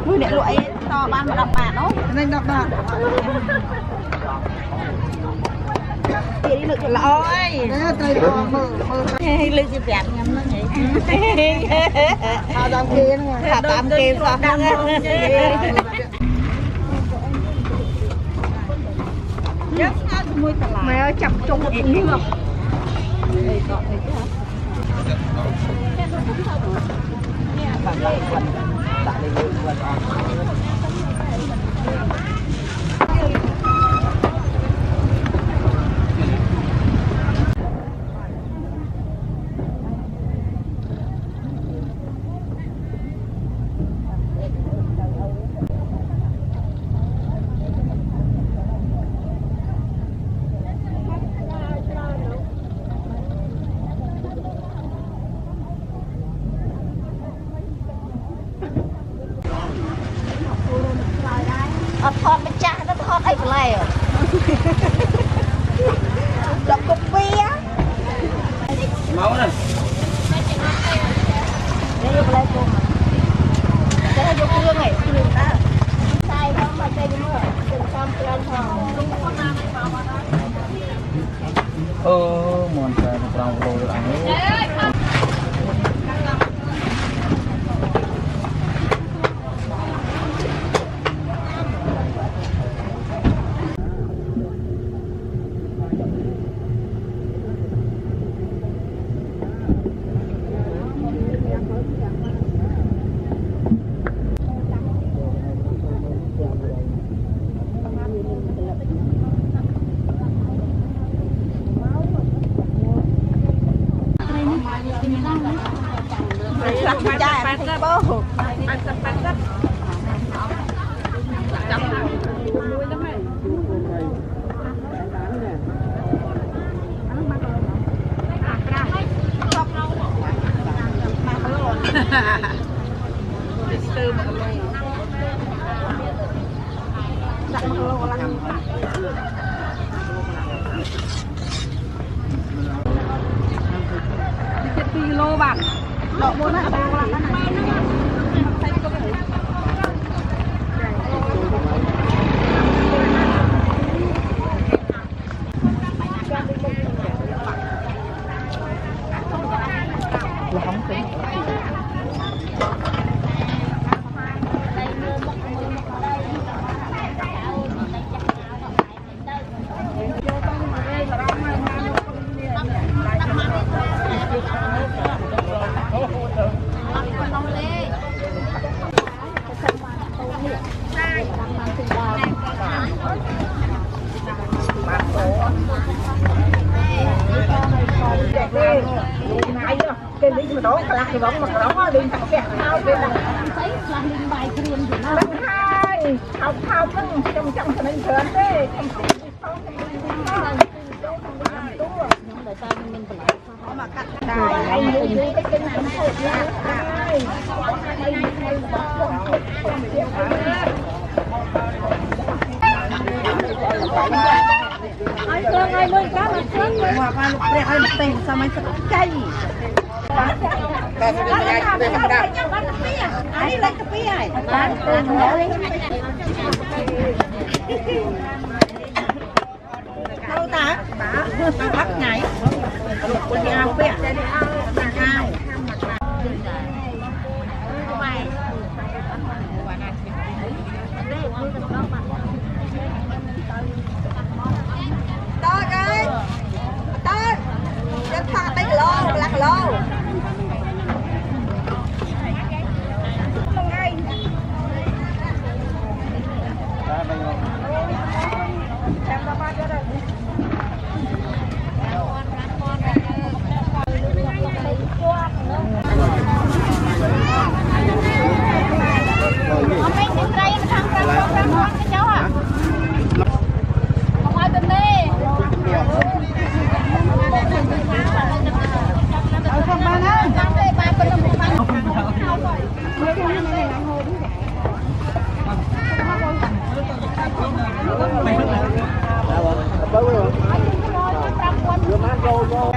Ui, để lụi to ban mà đập bạc đó. Nên đập bạc. Chị đi lực là ôi. Đấy tay to mờ. Lực chị đẹp ngắm nó nhỉ. Tạm kia nữa. Tạm kia sao? Mày ơi chậm chung một tí mà. Thọt bên cha nó thọt ấy phải lèo đập cục bia máu này đây là lấy cô mà đây là vô cương này cương ta sai không mà chơi nữa đừng xong lên thôi muốn chơi một vòng rồi anh kilo bạc độ 4 hạt ba con này cái lý mà đó là cái bóng mà đó đi tập kẹt thao bên này thấy là linh bài kriêm thì nó lần hai thao thao trong trong thành hình thường đấy trong để sao mình phải có mà cắt đài anh đi cái kinh này ai thương ai nuôi cá mà thương mà ba lúc đây hai một tiền sao mấy cây ai lấy cái pí này bán đâu ta bắt nhảy con đi ao pí ai Tôi ơi tôi chân phạt tay lô lạc lô Hãy subscribe cho kênh Ghiền Mì Gõ để không bỏ lỡ vô vô